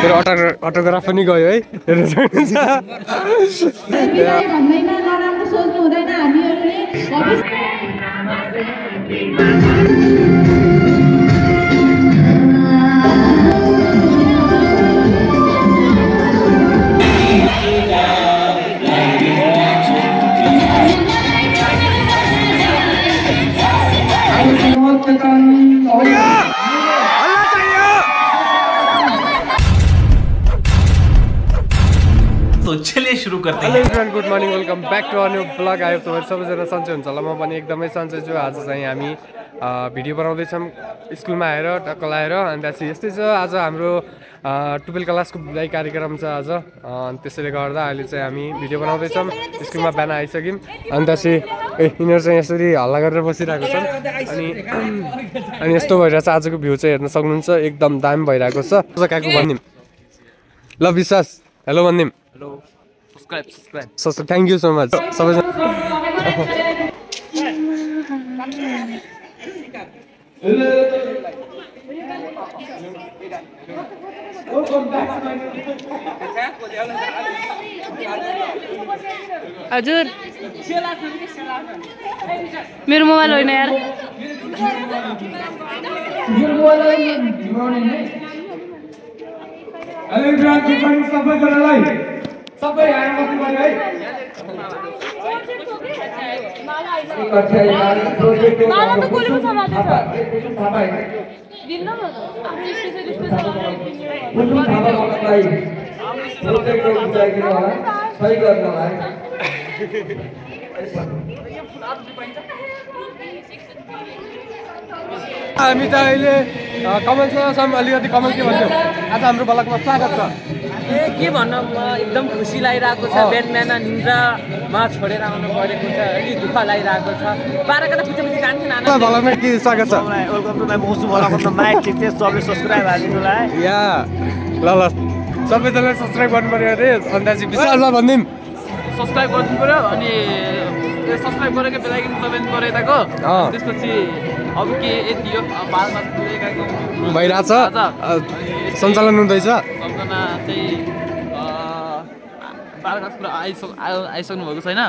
फेरि अटोग्राफ पनि गयो है हेर्नु सक्नुहुन्छ तो चलिए शुरू करते हैं। Hello everyone, good morning, welcome back to our new blog. आयो तपाईहरु सबैजना सन्चै हुन्छ होला। म पनि एकदमै सन्चै छु। आज चाहिँ हामी भिडियो बनाउँदैछौँ स्कुलमा आएर टक्क लाएर। अनि त्यसपछि यस्तै छ, आज हाम्रो 12 क्लासको विदाई कार्यक्रम छ आज। त्यसैले गर्दा अहिले चाहिँ हामी भिडियो बनाउँदैछौँ। स्कुलमा बिहान आइसक्यौँ। अनि त्यसपछि यिनीहरू चाहिँ यसरी हल्ला गरेर बसिरहेको छन्। अनि यस्तो भइरहेछ आजको भ्यू चाहिँ हेर्न सक्नुहुन्छ। एकदम दामी भइरहेको छ। काकु भनिदिउँ ल, विश्वास हेलो भनिदिउँ। Hello, subscribe thank you so much सबैजना। हजुर मेरो मोबाइल होइन यार। सबैजनालाई सबै ह्यान्ड बक्स गरे है। माला त कोले पो समातेछ दिन्न म हामी त अहिले कमलसँग छौँ। अलिकति कमल के भन्थ्यो? आज हाम्रो ब्लगमा स्वागत छ। के भन्न, म एकदम खुसी लागिरहेको छ। बिहान निन्द्रामा छोडेर आउनु परेको छ, अलि दुःख लागिरहेको छ। 12 गते पछि जान्थेन आना ब्लगमा के स्वागत छ? Welcome to my most blog of the night. चित्ते सबले सब्स्क्राइब हालिदिनुलाई। या ल सबैजनाले सब्स्क्राइब गर्नु पर्यो अरे। अन्दाजी विशालमा भनिदिउँ सब्स्क्राइब गर्नु पर्यो। अनि सब्स्क्राइब गरेको बेला किन तपाईँ परे ताको त्यसपछि अब के यति हो बालमा पुगेको भइरहेछ, सञ्चालन हुँदैछ। सबजना चाहिँ 12 क्लास पुरा आइसक्नु भएको छैन।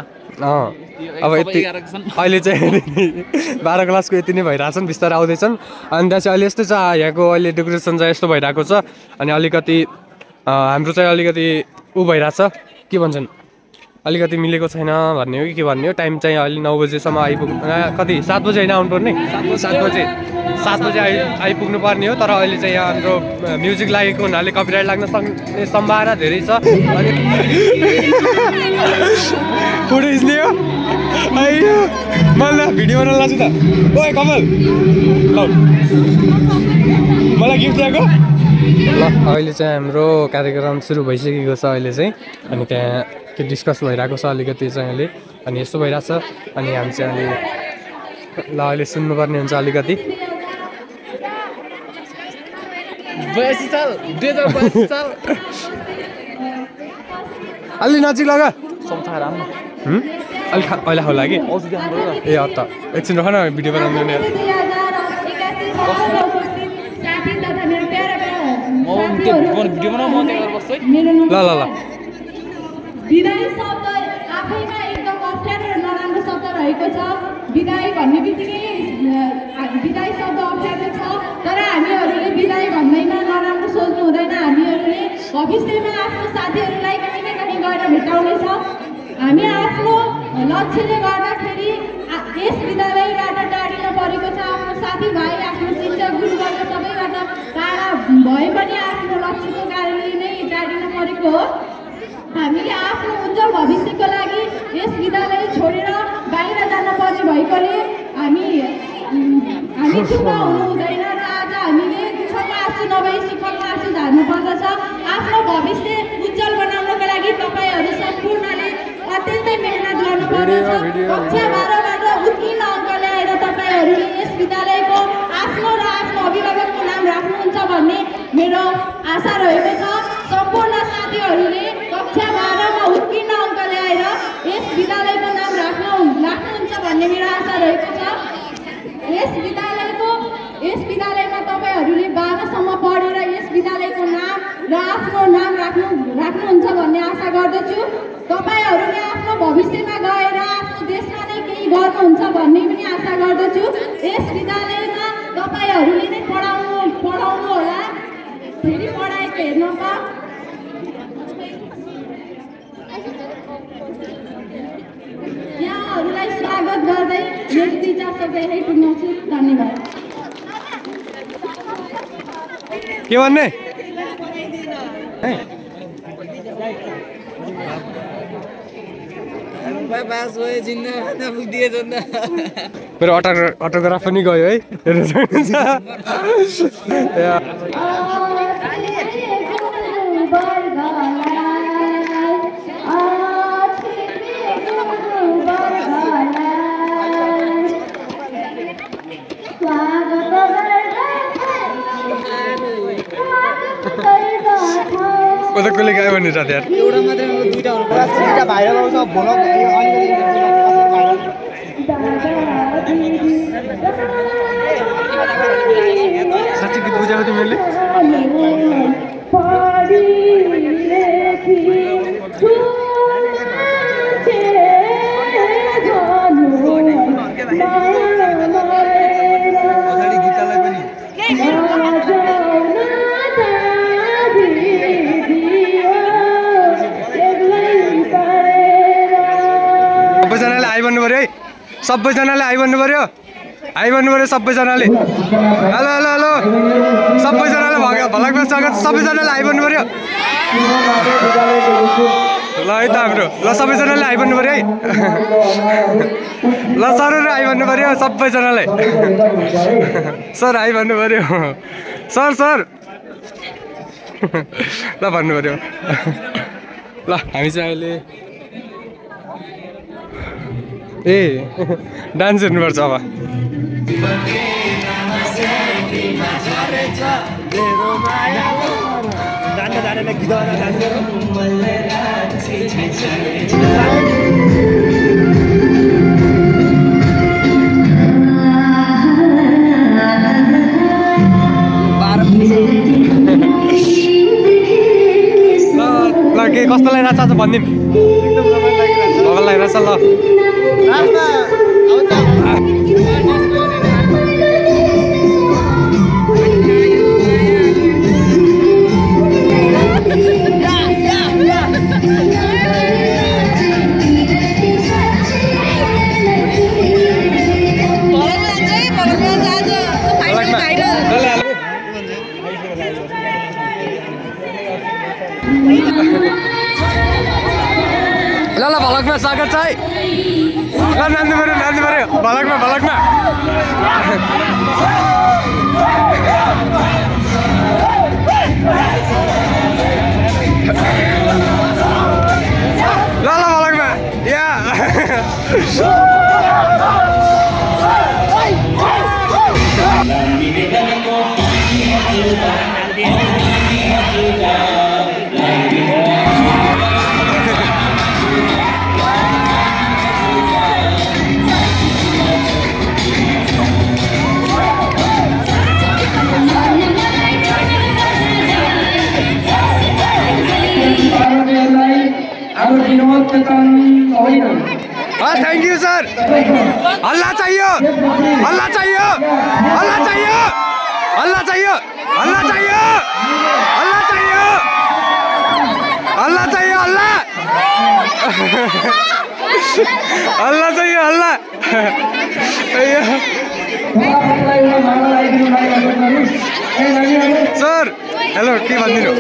अब यति अहिले चाहिँ 12 क्लासको यति नै भइरहेछन्, बिस्तारै आउँदैछन्। अनि त्यहाँ चाहिँ अहिले यस्तै छ, यहाँको अहिले डेकोरेसन चाहिँ यस्तो भइरहेको छ। अनि अलिकति हाम्रो चाहिँ अलिकति भइरहेछ, के भन्छन्, अलिकति मिलेको छैन भन्ने हो कि के भन्ने हो। टाइम चाहिँ अहिले 9 बजेसम्म कति 7 बजे होइन आउनुपर्ने, 7 बजे आइपुग्नु पर्ने हो। तर अहिले चाहिँ यहाँ हाम्रो म्युजिक लागेको हुनाले कपिराइट लाग्न सक्ने सम्भावना धेरै छ। अनि फोटो खिच्ने हो मलाई भिडियो बनाउन लाग्छ त। ओए कमल ल मलाई गिफ्ट दिएको ल। अहिले चाहिँ हाम्रो कार्यक्रम सुरु भइसकेको छ अहिले चाहिँ। अनि त्यहाँ के डिस्कस भइरहेको छ अलिकति चाहिँ अहिले। अनि यस्तो भइरहेछ। अनि हामी चाहिँ अहिले ल अहिले सुन्नुपर्ने हुन्छ अलिकति। अलि नजिक लगा अलि अहिले खाउ लागि ए त एकछिन रख न, भिडियो बनाउनु नि। ल ल ल विदाई शब्द आफैमा एकदम अप्ठ्यारो र नराम्रो शब्द रहेको छ। विदाई भन्ने बित्तिकै विदाई शब्द अप्ठ्यारो छ। तर हामीहरूले विदाई भन्दैमा नराम्रो सोच्नु हुँदैन। हामीहरूले भविष्यमा आफ्नो साथीहरूलाई कहीँ न कहीँ गएर भेटाउनेछ। हामी आफ्नो लक्ष्यले गर्दाखेरि यस विद्यालयबाट टाढिन परेको छ। आफ्नो साथीभाइ, आफ्नो शिक्षक, गुरुवर्ग सबैबाट टाढा भए पनि आफ्नो लक्ष्यको कारणले नै टाढिन परेको हो। हामीले आफ्नो उज्जवल भविष्यको लागि यस विद्यालय छोडेर बाहिर जान पर्ने भएकोले हामी चुप हुनु हुँदैन। र आज हामीले दुःखको आँसु नभई सुखको आँसु झार्नु पर्दछ। आफ्नो भविष्य उज्जवल बनाउनको लागि तपाईँहरू सम्पूर्णले अत्यन्तै मेहनत गर्नुपर्दछ। कक्षा 12बाट उत्तीर्ण अङ्क ल्याएर तपाईँहरूले यस विद्यालयको आफ्नो र आफ्नो अभिभावकको नाम राख्नुहुन्छ भन्ने मेरो आशा रहेको छ। सम्पूर्ण साथीहरूले कक्षा 12मा उत्तीर्ण अङ्क ल्याएर यस विद्यालयको नाम राख्नुहुन्छ भन्ने मेरो आशा रहेको छ। यस विद्यालयमा तपाईँहरूले 12सम्म र आफ्नो नाम राख्नुहुन्छ भन्ने आशा गर्दछु। तपाईहरूले आफ्नो भविष्यमा गएर आफ्नो देशमा नै केही गर्नुहुन्छ भन्ने पनि आशा गर्दछु। यस विद्यालयमा तपाईहरूले नै पढाउनु होला। फेरि पढाएको हेर्नुहोस्। यहाँहरूलाई स्वागत गर्दै मेरो 2-4 शब्द यही टुङ्ग्याउँछु। धन्यवाद। के भन्ने मेरो अटोग्राफ पनि गयो है। कसले गायो भने रात यार एउटा मात्रै दुईटा हुनु पर्छ दुईटा भाइरल आउँछ भोलक साँच्चै गीत बुझाएको थिएँ मैले सबैजनाले आइबन्नु पर्यो है सबैजनाले आइबन्नु पर्यो सबैजनाले हेलो हेलो हेलो सबैजनाले भलाइमा स्वागत सबैजनाले आइबन्नु पर्यो ल है त हाम्रो ल सबैजनाले आइबन्नु पर्यो है ल सरहरू आइबन्नु पर्यो सबैजनाले सर आइबन्नु पर्यो सर ल भन्नु पर्यो ल हामी चाहिँ अहिले डान्स हेर्नुपर्छ अब ल के कस्तो लागिरहेको छ भनिदिउँ भगल लागिरहेछ ल ल भलकमा स्वागत छ है ल नाच्नु पर्यो भलकमा ल भलकमा या थैंक यू सर अल्लाह चाहिए अल्लाह चाहिए अल्लाह चाहिए अल्लाह चाहिए अल्लाह चाहिए अल्लाह चाहिए अल्लाह चाहिए अल्लाह अल्लाह चाहिए अल्लाह सर हेलो के भनिदिनु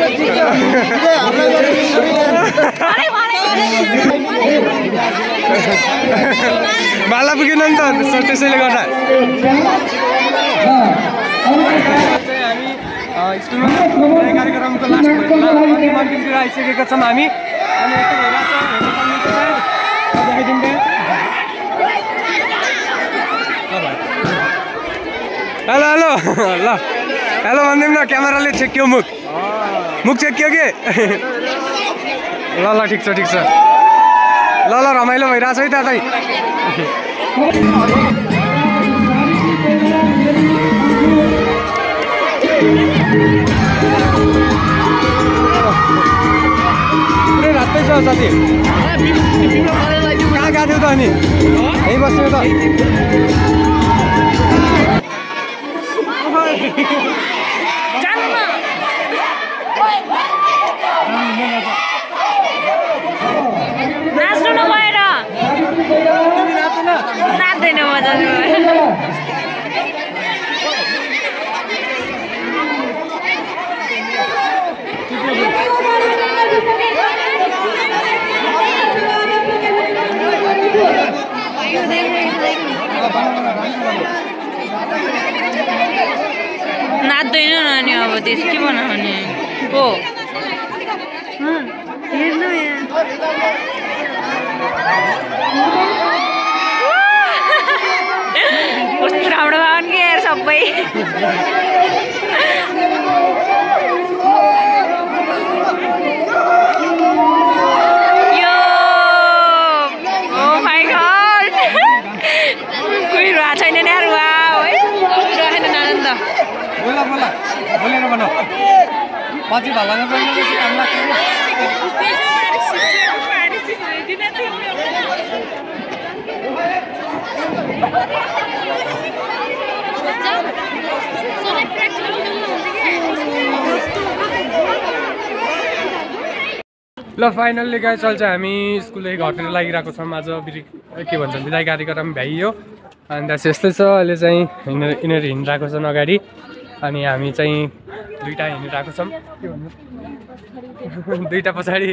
माला पुगेन नि त सर त्यसैले गर्दा हामी स्कुलमा कार्यक्रमको लास्ट अन्तिमतिर आइसकेका छौँ हामी हेलो हेलो ल हेलो भनिदिउँ न क्यामेराले छेक्यो मुख छेक्यो के ल ठिक छ ल रमाइलो भइरहेछ है दादा हौ साथी कहाँ गएको थियो त अनि यहीँ बस्ने त नाच्नु नभएर नाच्दैन मजाले नाच्दैन नानी अब त्यस के बनाउने हो हेर्नु यहाँ कस्तो राम्रो भयो नि यार सबै यो ओ माय गॉड कोही रुवा छैन नि यार वाउ है रहेन आनन्द बोला बोला बोलेर भन पछि भला नगर्नु काम लाग्छ ल फाइनल्ली गाइस चल्छ हामी स्कुलदेखि घटेर लागिरहेको छौँ आज के भन्छ विदाई कार्यक्रम भ्याइयो अनि त्यस यस्तै छ अहिले चाहिँ यिनीहरू हिँडिरहेको छन् अगाडि अनि हामी चाहिँ दुईवटा हिँडिरहेको छौँ के भन्नु दुईवटा पछाडि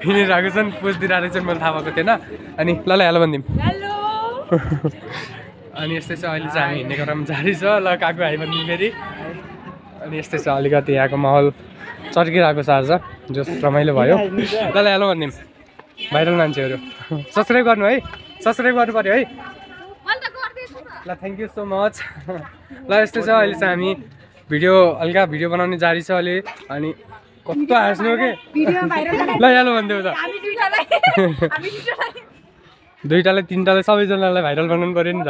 हिँडिरहेको छन् पुछिदिइरहेको छन् मैले थाहा भएको थिएन अनि ल हेलो भनिदिउँ अनि यस्तै छ अहिले चाहिँ हामी हिँड्ने क्रम जारी छ ल काकु आइ भनिदिउँ फेरि अनि यस्तै छ अलिकति यहाँको माहौल चर्किरहेको छ आज जो रमाइलो भयो ल हेलो भनिदिउँ भाइरल मान्छेहरू सब्सक्राइब गर्नु है सब्सक्राइब गर्नु पऱ्यो है ल थ्याङ्क यू सो मच ल यस्तै छ अहिले चाहिँ हामी हल्का भिडियो बनाउने जारी छ अहिले अनि कस्तो हाँस्नु के ल हेलो भनिदेऊ त दुईवटालाई तिनवटालाई सबैजनालाई भाइरल बनाउनु पऱ्यो नि त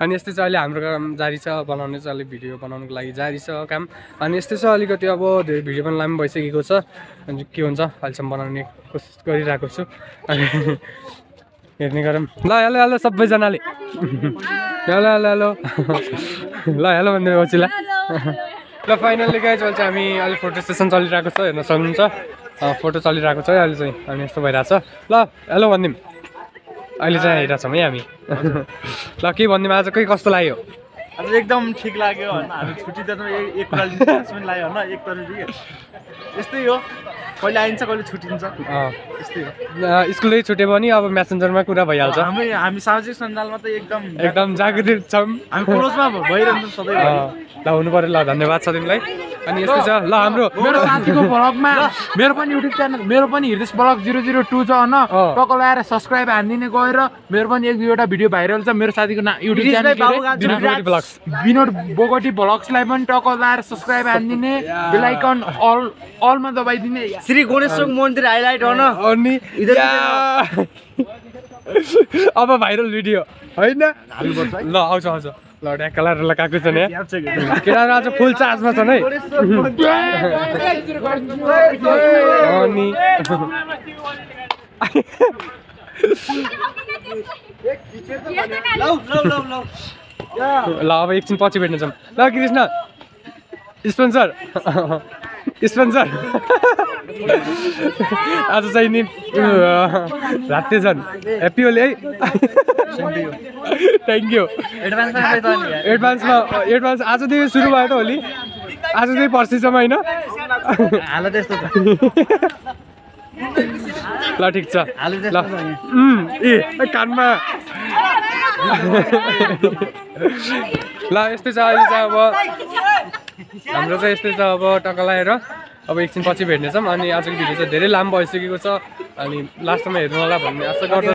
अनि यस्तै छ अहिले हाम्रो काम जारी छ बनाउने चाहिँ अलिक भिडियो बनाउनुको लागि जारी छ काम अनि यस्तै छ अलिकति अब धेरै भिडियो पनि लामो भइसकेको छ अनि के हुन्छ अहिलेसम्म बनाउने कोसिस गरिरहेको छु अनि हेर्ने गरौँ ल हेलो हेलो सबैजनाले हेलो हेलो हेलो ल हेलो भनिदिनु पछिला ल फाइनल्ली गाइस अहिले चाहिँ हामी अहिले फोटो सेसन चलिरहेको छ हेर्न सक्नुहुन्छ फोटो चलिरहेको छ अहिले चाहिँ अनि यस्तो भइरहेको छ ल हेलो भनिदिउँ अहिले चाहिँ हेरिरहेको छौँ है हामी ल के भनिदिउँ आज खै कस्तो लाग्यो आज एकदम ठिक लाग्यो होइन हामी छुट्टी त एक कुरा पनि लाग्यो होइन एक तरिक यस्तै हो कहिले आइन्छ कहिले छुट्टिन्छ यस्तै हो स्कुलै छुट्यो भने अब मेसेन्जरमा कुरा भइहाल्छ हामी सामाजिक सञ्जालमा त एकदम जागृत छौँ हामी क्लोजमा भइरहन्छौँ सधैँ ल हुनु पऱ्यो ल धन्यवाद छ तिमीलाई अनि यस्तो छ ल हाम्रो मेरो साथीको ब्लगमा मेरो पनि युट्युब च्यानल मेरो पनि हृदेश ब्लग 002 छ होइन टक्क लगाएर सब्सक्राइब हानिदिने गएर मेरो पनि एक दुईवटा भिडियो भाइरल छ मेरो साथीको युट्युब च्यानल विनोद बोगटी ब्लग्सलाई पनि टक्क लगाएर सब्सक्राइब हानिदिने बेल आइकन अलमा दबाइदिने श्री गणेशोक मन्दिर हाइलाइट हो न अनि अब भाइरल भिडियो होइन ल आउँछ आउँछ ल ड्याकलाएर लगाएको छ नि केटाहरू आज फुल चार्जमा छन् है अनि ल अब एकछिन पछि भेट्ने छौँ ल कृष्ण स्पोन्सर स्पोन्सर आज चाहिँ नि राते छन् ह्याप्पी होली है थ्याङ्क यू एडभान्स आजदेखि सुरु भयो त होली आजदेखि पर्सिसम्म होइन हाल त्यस्तो छ ल ठिक छ ल ए कानमा ल यस्तै छ अहिले चाहिँ अब हाम्रो चाहिँ यस्तै छ अब टक्क लगाएर अब एकछिन पछि भेट्नेछौँ अनि आजको भिडियो चाहिँ धेरै लामो भइसकेको छ अनि लास्टमा हेर्नु होला भन्ने आशा गर्छु।